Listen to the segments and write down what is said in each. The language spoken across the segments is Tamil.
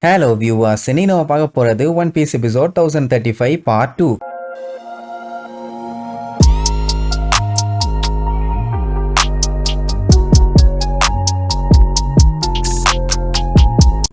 ஹலோ வியூவர்ஸ், இன்னைக்கு நம்ம பார்க்க போறது One Piece episode 1035 part 2.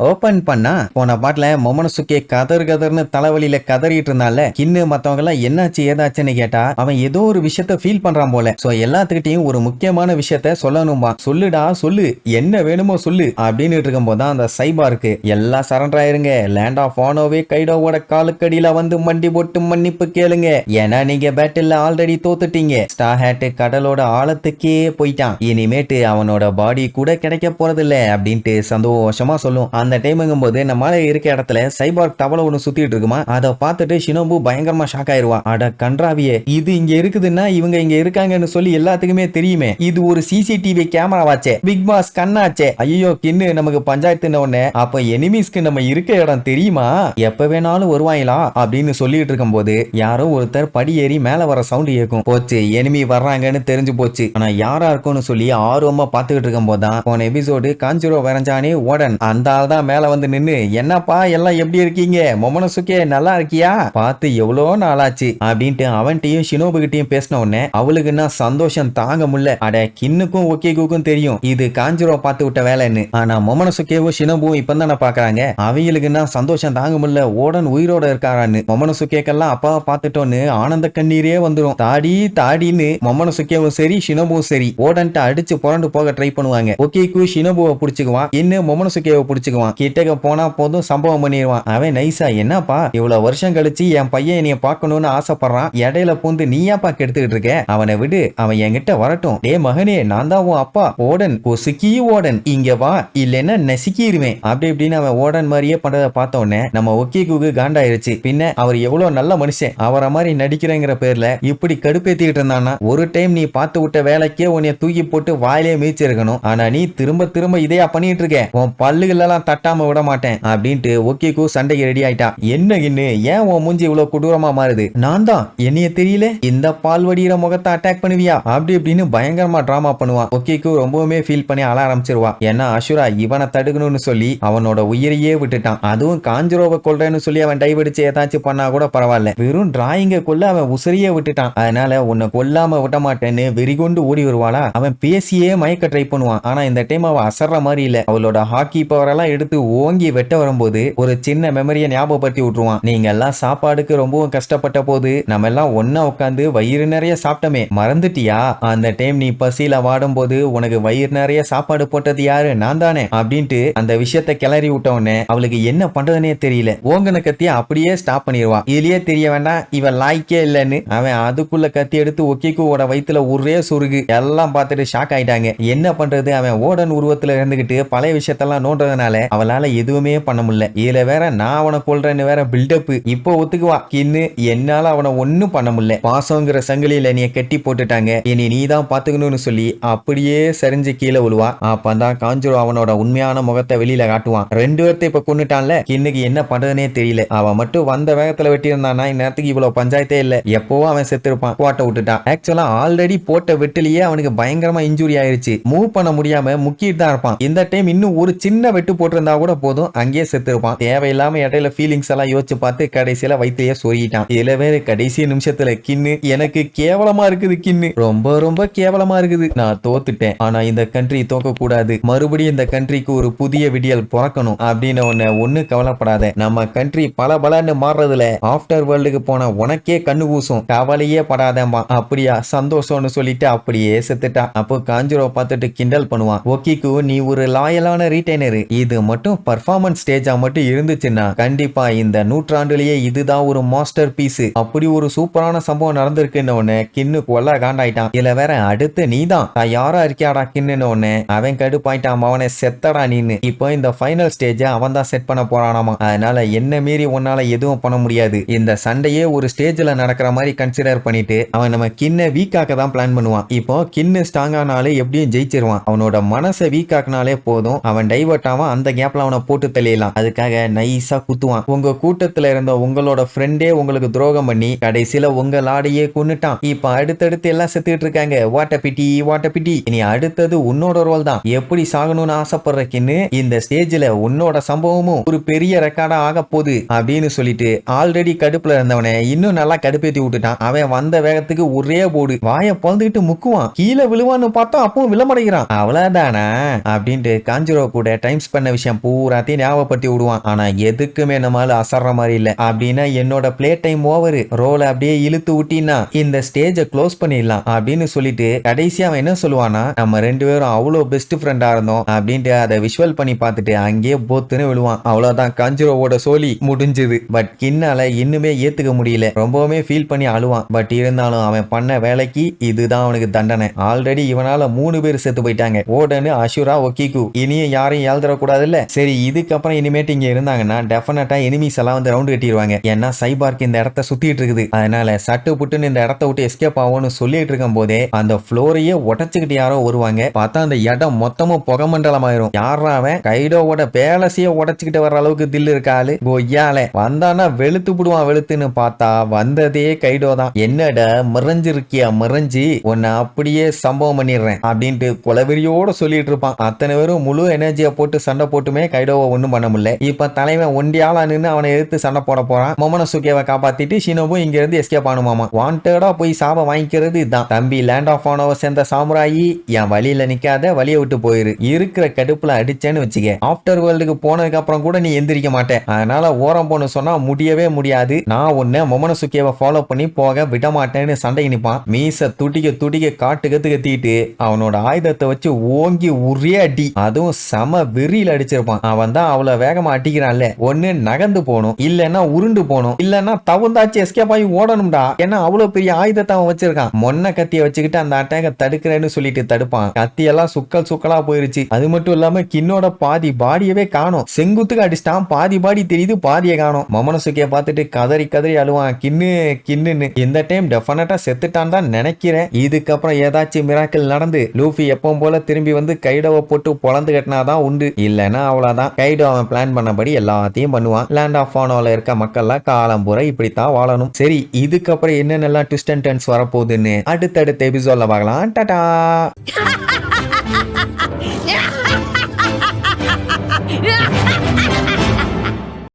Open பண்ணா போன பாட்டுல மொமனசுக்கே கதர்னு தலைவலியில கதறிட்டு இருந்தால கின்னு மத்தவங்க எல்லாம் என்னாச்சு ஏதாச்சுன்னு கேட்டா அவன் ஏதோ ஒரு விஷயத்த ஃபீல் பண்றான் போல. சோ எல்லாத்துக்கிட்டையும் ஒரு முக்கியமான விஷயத்த சொல்லணும்பா. சொல்லுடா சொல்லு, என்ன வேணுமோ சொல்லு அப்படின்னு இருக்கும் போதுதான் அந்த சைபாருக்கு எல்லாம் சரண்டர் ஆயிருங்க, லேண்ட் ஆஃப் ஆனோவே கைடோவோட காலுக்கடியில வந்து மண்டி போட்டு மன்னிப்பு கேளுங்க, ஏன்னா நீங்க பேட்டில் ஆல்ரெடி தோத்துட்டீங்க. ஸ்டார் ஹேட் கடலோட ஆழத்துக்கே போயிட்டான், இனிமேட்டு அவனோட பாடி கூட கிடைக்க போறதில்ல அப்படின்ட்டு சந்தோஷமா சொல்லும். அந்த டைமுங்கும் போது நம்மளால இருக்க இடத்துல சைபார்க் தவளை ஒண்ணு சுத்திட்டு இருக்குமா. அதை பார்த்துட்டு ஷினோபு பயங்கரமா ஷாக் ஆயிருவா. அட கன்றாவியே, இது இங்க இருக்குதுன்னா இவங்க இங்க இருக்காங்கன்னு சொல்லி எல்லாத்துக்குமே தெரியுமே, இது ஒரு சிசிடிவி கேமரா வாச்சே, பிக் பாஸ் கண்ணாச்சே. ஐயோ கின்னு நமக்கு பஞ்சாயத்துன உடனே அப்ப எனிமீஸ்க்கு நம்ம இருக்க இடம் தெரியுமா, எப்ப வேணாலும் வருவாங்களா அப்படின்னு சொல்லிட்டு இருக்கும் போது யாரோ ஒருத்தர் படி ஏறி மேல வர சவுண்ட் கேட்கும். போச்சு, எனிமி வர்றாங்கன்னு தெரிஞ்சு போச்சு. ஆனா யாரா இருக்கும்னு சொல்லி ஆர்வமா பாத்துக்கிட்டு இருக்கும் போதுதான் போன எபிசோடு காஞ்சிரோ வரைஞ்சானே ஓடன் அந்த ஆள் தான் மேல வந்து நின்னு, என்னப்பா எல்லாம் எப்படி இருக்கீங்க, மொமனசுக்கே நல்லா இருக்கியா, பார்த்து எவ்வளோ நாளாச்சு அப்படின்ட்டு அவன்கிட்டயும் ஷினோபு கிட்டையும் பேசின உடனே அவளுக்குன்னா சந்தோஷம் தாங்க முடியல. அட கின்னுக்கும் ஓகேக்கும் தெரியும் இது காஞ்சிரோ பார்த்து விட்ட வேலைன்னு. ஆனா மொமனசுக்கேவும் ஷினோபுவும் இப்பதானே பாக்குறாங்க, அவங்களுக்குன்னா சந்தோஷம் தாங்க முடியல. ஓடன் உயிரோட இருக்காரான்னு. மொமனசுக்கேக்கெல்லாம் அப்பாவை பார்த்துட்டோன்னு ஆனந்த கண்ணீரே வந்துடும். தாடி தாடின்னு மொமனசுக்கேவும் சரி ஷினோபுவும் சரி ஓடன்ட்டு அடிச்சு புரண்டு போக ட்ரை பண்ணுவாங்க. ஓகேக்கு ஷினோபுவை பிடிச்சுக்குவான், இன்னும் மொமனசுக்கேவை பிடிச்சுக்குவான். கிட்டக்க போனா போதும் சம்பவம் பண்ணிடுவான். அவன் நைசா, என்னப்பா இவ்வளவு வருஷம் கழிச்சு என் பையன் என்னைய பார்க்கணும்னு ஆசைப்படுறான், இடையில பூந்து நீயாப்பா கெடுத்துக்கிட்டு இருக்க, அவனை விடு, அவன் என்கிட்ட வரட்டும். டே மகனே, நான் தான் உன் அப்பா ஓடன், பொசுக்கி ஓடன், இங்க வா இல்லைன்னா நசுக்கிடுவேன் அப்படி இப்படின்னு அவன் ஓடன் மாதிரியே பண்றதை பார்த்த உடனே நம்ம ஒக்கேக்கு காண்டாயிருச்சு. பின்ன அவர் எவ்வளவு நல்ல மனுஷன், அவரை மாதிரி நடிக்கிறேங்கிற பேர்ல இப்படி கடுப்பேத்திக்கிட்டு இருந்தானா. ஒரு டைம் நீ பார்த்து விட்ட வேலைக்கே உன்னைய தூக்கி போட்டு வாயிலே மீச்சிருக்கணும். ஆனா நீ திரும்ப திரும்ப இதையா பண்ணிட்டு இருக்க, உன் பல்லுகள் எல்லாம் தட்டாம விட மாட்டேன் அப்படின்ட்டு ஓகேக்கு சண்டைக்கு ரெடி ஆயிட்டா. என்ன கின்னு, ஏன் உன் மூஞ்சி இவ்வளவு கொடூரமா மாறுது, நான் தான் என்னைய தெரியல, இந்த பால் வடிகிற முகத்தை அட்டாக் பண்ணுவியா அப்படி இப்படின்னு பயங்கரமா டிராமா பண்ணுவான். ஓகேக்கு ரொம்பவுமே ஃபீல் பண்ணி அழ ஆரம்பிச்சிருவா. ஏன்னா அசுரா இவனை தடுக்கணும்னு சொல்லி அவனோட உயிரையே விட்டுட்டான். அதுவும் காஞ்சிரோவை கொல்றேன்னு சொல்லி அவன் டைவடிச்சு ஏதாச்சும் பண்ணா கூட பரவாயில்ல, வெறும் டிராயிங்க கொல்ல அவன் உசிரியே விட்டுட்டான். அதனால உன்னை கொல்லாம விட மாட்டேன்னு வெறிகொண்டு ஓடி வருவாளா. அவன் பேசியே மயக்க ட்ரை பண்ணுவான். ஆனா இந்த டைம் அவன் அசர்ற மாதிரி இல்ல, அவளோட ஹாக்கி பவர் எல்லாம் எடுத்து ஓங்கி வெட்ட வரும்போது ஒரு சின்ன மெமரியை ஞாபகப்படுத்தி விட்டுருவான். நீங்க எல்லாம் சாப்பாடுக்கு ரொம்பவும் கஷ்டப்பட்ட போது நம்ம எல்லாம் ஒன்னா உட்காந்து வயிறு நிறைய சாப்பிட்டோமே, மறந்துட்டியா, அந்த டைம் நீ பசியில வாடும் போது உனக்கு வயிறு நிறைய சாப்பாடு போட்டது யாரு, நான் தானே அப்படின்ட்டு அந்த விஷயத்தை கிளறி விட்ட உடனே அவளுக்கு என்ன பண்றதுனே தெரியல. ஓங்கன கத்திய அப்படியே ஸ்டாப் பண்ணிடுவான். இதுலயே தெரிய வேண்டாம் இவன் லாய்க்கே இல்லைன்னு. அவன் அதுக்குள்ள கத்தி எடுத்து ஒக்கிக்குவோட வயிற்றுல ஒரே சுருகு. எல்லாம் பார்த்துட்டு ஷாக் ஆயிட்டாங்க. என்ன பண்றது, அவன் ஓடன் உருவத்துல இருந்துகிட்டு பழைய விஷயத்தெல்லாம் நோன்றதுனால அவளால எதுவுமே பண்ண முடியல. இதுல வேற நான் அவனை கொல்றேன்னு வேற பில்டப். இப்போ ஒத்துக்குவா கின்னு, என்னால அவனை ஒன்னும் பண்ண முடியல, பாசங்கிற சங்கிலியில நீ கட்டி போட்டுட்டாங்க, இனி நீ தான் பாத்துக்கணும்னு சொல்லி அப்படியே சரிஞ்சு கீழே விழுவா. அப்பதான் காஞ்சிரோ அவனோட உண்மையான முகத்தை வெளியில காட்டுவான். ரெண்டு பேர்த்த இப்ப கொண்டுட்டான்ல, கின்னுக்கு என்ன பண்றதுனே தெரியல. அவன் மட்டும் வந்த வேகத்துல வெட்டி இருந்தானா இந்நேரத்துக்கு இவ்வளவு பஞ்சாயத்தே இல்ல, எப்பவோ அவன் செத்துருப்பான். போட்ட விட்டுட்டான். ஆக்சுவலா ஆல்ரெடி போட்ட வெட்டிலேயே அவனுக்கு பயங்கரமா இன்ஜூரி ஆயிருச்சு, மூவ் பண்ண முடியாம முக்கிட்டு தான் இருப்பான். இந்த டைம் இன்னும் ஒரு சின்ன வெட்டு போட்டிருந்தா கூட போதும், அங்கேயே செத்துருப்பான். தேவையில்லாம இடையில ஃபீலிங்ஸ் எல்லாம் யோசிச்சு பார்த்து கடைசியில வயிற்றையே சொருகிட்டான். இதுல வேற கடைசி நிமிஷத்துல கின்னு, எனக்கு கேவலமா இருக்குது கின்னு, ரொம்ப ரொம்ப கேவலமா இருக்குது, நான் தோத்துட்டேன், ஆனா இந்த கண்ட்ரி தோக்க கூடாது, மறுபடியும் இந்த கண்ட்ரிக்கு ஒரு புதிய விடியல் பிறக்கணும் அப்படின்னு ஒண்ணு கவலைப்படாத, நம்ம கண்ட்ரி பல பலன்னு மாறுறதுல ஆஃப்டர் வேர்ல்டுக்கு போன உனக்கே கண்ணு பூசும், கவலையே படாதேம்பா. அப்படியா, சந்தோஷம்னு சொல்லிட்டு அப்படியே செத்துட்டா. அப்போ காஞ்சிரோ பார்த்துட்டு கிண்டல் பண்ணுவான். ஓகேக்கு நீ ஒரு லாயலான ரீட்டைனர், இது மட்டும் பர்ஃபார்மன்ஸ் ஸ்டேஜா மட்டும் இருந்துச்சுன்னா கண்டிப்பா இந்த நூற்றாண்டுலயே இதுதான் ஒரு மாஸ்டர் பீஸ், அப்படி ஒரு சூப்பரான சம்பவம் நடந்திருக்குன்னு உடனே கின்னு கொல்ல காண்டாயிட்டான். இதுல வேற அடுத்து நீதான் யாரா இருக்கியாடா கின்னு உடனே அவன் கடுப்பாயிட்டான். அவனை செத்தடா நீன்னு. இப்போ இந்த ஃபைனல் ஸ்டேஜ அவன் தான் செட் பண்ண போறானாமா. அதனால என்ன மீறி உன்னால எதுவும் பண்ண முடியாது. இந்த சண்டையே ஒரு ஸ்டேஜ்ல நடக்கிற மாதிரி கன்சிடர் பண்ணிட்டு அவன் நம்ம கின்ன வீக்காக்க தான் பிளான் பண்ணுவான். இப்போ கின்னு ஸ்ட்ராங் ஆனாலே எப்படியும் ஜெயிச்சிருவான். அவனோட மனசை வீக் ஆக்கினாலே போதும், அவன் டைவர்ட் ஆவான், அந்த கேப்ல அவனை போட்டு தள்ளிடலாம். அதுக்காக நைஸா குத்துவான். உங்க கூட்டத்துல இருந்த உங்களோட ஃப்ரெண்டே உங்களுக்கு துரோகம் பண்ணி கடைசியில உங்க லாடையே கொன்னுட்டான். இப்ப அடுத்தடுத்து எல்லாம் செத்துட்டு இருக்காங்க. வாட்ட பிட்டி இனி அடுத்தது உன்னோட ரோல் தான். எப்படி சாகணும்னு ஆசைப்படுறக்கின்னு இந்த ஸ்டேஜ்ல உன்னோட சம்பவமும் ஒரு பெரிய ரெக்கார்டா ஆக போகுது அப்படின்னு சொல்லிட்டு ஆல்ரெடி கடுப்புல இருந்தவனை இன்னும் நல்லா கடுப்பேத்தி விட்டுட்டான். அவன் வந்த வேகத்துக்கு ஒரே போடு வாய பொழந்துக்கிட்டு முக்குவான். கீழே விழுவான்னு பார்த்தா அப்பவும் விழமடைகிறான். அவ்வளவுதானா அப்படின்ட்டு காஞ்சிரோ கூட டைம் பண்ண விஷயம் பூராத்தையும் ஞாபகப்படுத்தி விடுவான். ஆனா எதுக்குமே நம்மளால அசர்ற மாதிரி இல்ல. அப்படின்னா என்னோட பிளே டைம் ஓவர், ரோல் அப்படியே இழுத்து விட்டினா இந்த ஸ்டேஜை க்ளோஸ் பண்ணிடலாம் அப்படின்னு சொல்லிட்டு கடைசியா அவன் என்ன சொல்லுவானா, நம்ம ரெண்டு பேரும் அவ்வளோ பெஸ்ட் ஃப்ரெண்டா இருந்தோம் அப்படின்ட்டு அதை விஷுவல் பண்ணி பார்த்துட்டு அங்கேயே போத்துன்னு விழுவான். அவ்வளவுதான், காஞ்சிரோவோட சோலி முடிஞ்சது. பட் கின்னால இன்னுமே ஏத்துக்க முடியல. ரொம்பவுமே ஃபீல் பண்ணி அழுவான். பட் இருந்தாலும் அவன் பண்ண வேலைக்கு இதுதான் அவனுக்கு தண்டனை. ஆல்ரெடி இவனால 3 பேர் செத்து போயிட்டாங்க. ஓடனு, அஷுரா, ஒக்கிகு. இனியும் யாரையும் ஏழ்தரக்கூடாது இல்ல. சரி, இதுக்கப்புறம் இனிமேட்டு இங்க இருந்தாங்கன்னா டெஃபினட்டா எனிமீஸ் எல்லாம் வந்து ரவுண்ட் கட்டிடுவாங்க. ஏன்னா சைபார்க் இந்த இடத்த சுத்திட்டு இருக்குது. அதனால சட்டு புட்டுன்னு இந்த இடத்த விட்டு எஸ்கேப் ஆகும்னு சொல்லிட்டு இருக்கும் போதே அந்த ஃப்ளோரையே உடச்சுக்கிட்டு யாரோ வருவாங்க. பார்த்தா அந்த இடம் மொத்தமும் புகமண்டலம் ஆயிரும். யாரா அவன்? கைடோவோட பேலஸையே உடச்சுக்கிட்டு வர அளவுக்கு தில்லு இருக்காளு கொய்யால வந்தானா வெளுத்து விடுவான். வெளுத்துன்னு பார்த்தா வந்ததே கைடோ தான். என்னடா மிரஞ்சிருக்கியா, மிரஞ்சி உன்னை அப்படியே சம்பவம் பண்ணிடுறேன் அப்படின்ட்டு கொலவெறியோட சொல்லிட்டு இருப்பான். அத்தனை பேரும் முழு எனர்ஜியை போட்டு சண்டை போட்டுமே கைடோவை ஒண்ணும் பண்ண முடியல. இப்ப தலைவன் ஒண்டியாளா நின்று அவனை எடுத்து சண்டை போட போறான். மொமனசுகேவை காப்பாத்திட்டு ஷினோபு இங்க இருந்து எஸ்கேப் ஆனுமாமா. வாண்டடா போய் சாப வாங்கிக்கிறது இதுதான். தம்பி, லேண்ட் ஆஃப் ஆனோவை சேர்ந்த சாமுராயி, என் வழியில நிக்காத, வழிய விட்டு போயிரு. இருக்கிற கடுப்புல அடிச்சேன்னு வச்சுக்க, ஆஃப்டர் வேர்ல்டுக்கு போனதுக்கு அப்புறம் கூட நீ எந்திரிக்க மாட்டேன். அதனால ஓரம் போன சொன்னா முடியவே முடியாது. நான் உன்னை மொமனசுகேவை ஃபாலோ பண்ணி போக விட மாட்டேன்னு சண்டைக்கு நிப்பான். மீச துடிக்க துடிக்க காட்டு கத்து கத்திட்டு அவனோட ஆயுதத்தை வச்சு ஓங்கி ஒரே அடி. அதுவும் சம வெறியில அடிச்சிருப்பான். அவன் தான் அவ்வளவு வேகமா அடிக்கிறான்ல, ஒன்னு நகர்ந்து போகணும், இல்லன்னா உருண்டு போகணும், இல்லன்னா தவுந்தாச்சு எஸ்கேப் ஆகி ஓடணும்டா. ஏன்னா அவ்வளவு பெரிய ஆயுதத்தை அவன் வச்சிருக்கான். மொன்ன கத்திய வச்சுக்கிட்டு அந்த அட்டாக தடுக்கிறேன்னு சொல்லிட்டு தடுப்பான். கத்தியெல்லாம் சுக்கலா போயிருச்சு. அது மட்டும் இல்லாம கின்னோட பாதி பாடியவே காணும். செங்குத்துக்கு அடிச்சிட்டான். பாதி பாடி தெரியுது, பாதியை காணும். மொமனசுகே பார்த்துட்டு கதறி கதறி அழுவான். கின்னுன்னு. இந்த டைம் டெஃபினட்டா செத்துட்டான் தான் நினைக்கிறேன். இதுக்கப்புறம் ஏதாச்சும் மிராக்கிள் நடந்து லூஃபி எப்பவும் போல திரும்பி வந்து கைடோவை போட்டு பொழந்து கட்டினாதான் உண்டு. இல்லன்னா அவ்வளவுதான். கைடோ அவன் பிளான் பண்ணபடி எல்லாத்தையும் பண்ணுவான். லேண்ட் ஆஃப் ஆனோல இருக்க மக்கள்லாம் காலம்புற இப்படித்தான் வாழணும். சரி, இதுக்கப்புறம் என்னென்னலாம் ட்விஸ்ட் அண்ட் டர்ன்ஸ் வரப்போகுதுன்னு அடுத்தடுத்த எபிசோட்ல பார்க்கலாம். டாடா.